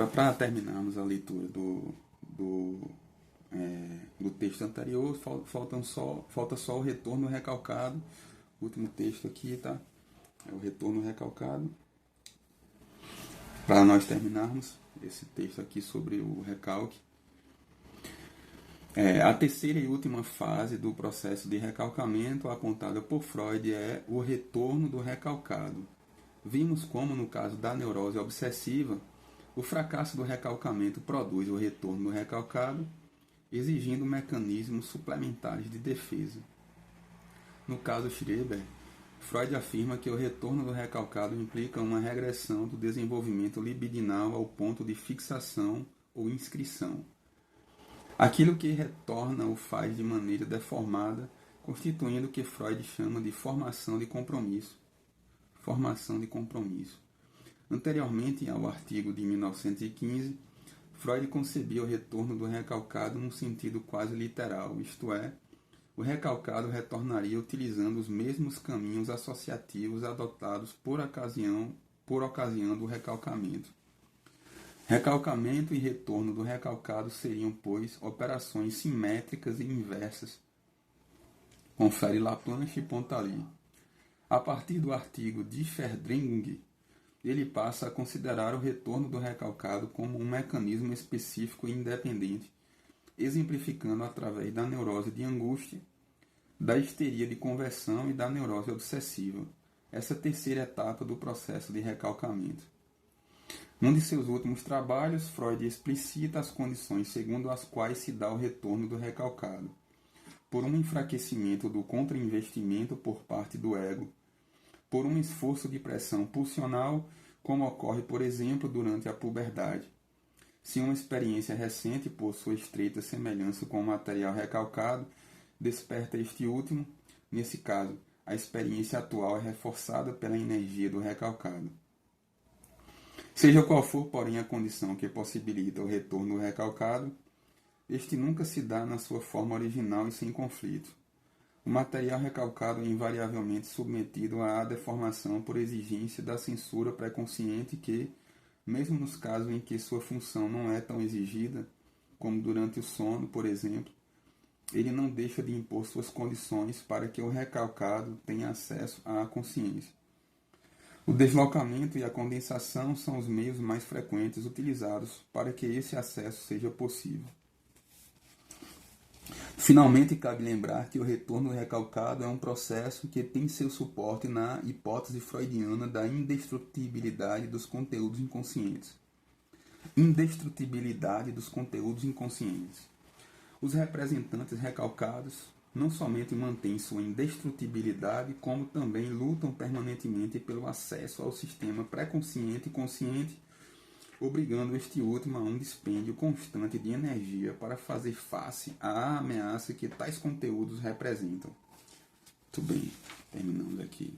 Para terminarmos a leitura do texto anterior, falta só o retorno recalcado. O último texto aqui, tá? É o retorno recalcado. Para nós terminarmos esse texto aqui sobre o recalque. A terceira e última fase do processo de recalcamento apontada por Freud é o retorno do recalcado. Vimos como, no caso da neurose obsessiva, o fracasso do recalcamento produz o retorno do recalcado, exigindo mecanismos suplementares de defesa. No caso Schreber, Freud afirma que o retorno do recalcado implica uma regressão do desenvolvimento libidinal ao ponto de fixação ou inscrição. Aquilo que retorna o faz de maneira deformada, constituindo o que Freud chama de formação de compromisso. Anteriormente ao artigo de 1915, Freud concebia o retorno do recalcado num sentido quase literal, isto é, o recalcado retornaria utilizando os mesmos caminhos associativos adotados por ocasião do recalcamento. Recalcamento e retorno do recalcado seriam, pois, operações simétricas e inversas. Confere Laplanche e Pontalis. A partir do artigo de Differdring, ele passa a considerar o retorno do recalcado como um mecanismo específico e independente, exemplificando através da neurose de angústia, da histeria de conversão e da neurose obsessiva, essa terceira etapa do processo de recalcamento. Num de seus últimos trabalhos, Freud explicita as condições segundo as quais se dá o retorno do recalcado: por um enfraquecimento do contrainvestimento por parte do ego, por um esforço de pressão pulsional, como ocorre, por exemplo, durante a puberdade. Se uma experiência recente, por sua estreita semelhança com o material recalcado, desperta este último, nesse caso, a experiência atual é reforçada pela energia do recalcado. Seja qual for, porém, a condição que possibilita o retorno do recalcado, este nunca se dá na sua forma original e sem conflito. O material recalcado é invariavelmente submetido à deformação por exigência da censura pré-consciente que, mesmo nos casos em que sua função não é tão exigida, como durante o sono, por exemplo, ele não deixa de impor suas condições para que o recalcado tenha acesso à consciência. O deslocamento e a condensação são os meios mais frequentes utilizados para que esse acesso seja possível. Finalmente, cabe lembrar que o retorno recalcado é um processo que tem seu suporte na hipótese freudiana da indestrutibilidade dos conteúdos inconscientes. Indestrutibilidade dos conteúdos inconscientes. Os representantes recalcados não somente mantêm sua indestrutibilidade, como também lutam permanentemente pelo acesso ao sistema pré-consciente e consciente, obrigando este último a um dispêndio constante de energia para fazer face à ameaça que tais conteúdos representam. Muito bem, terminamos aqui.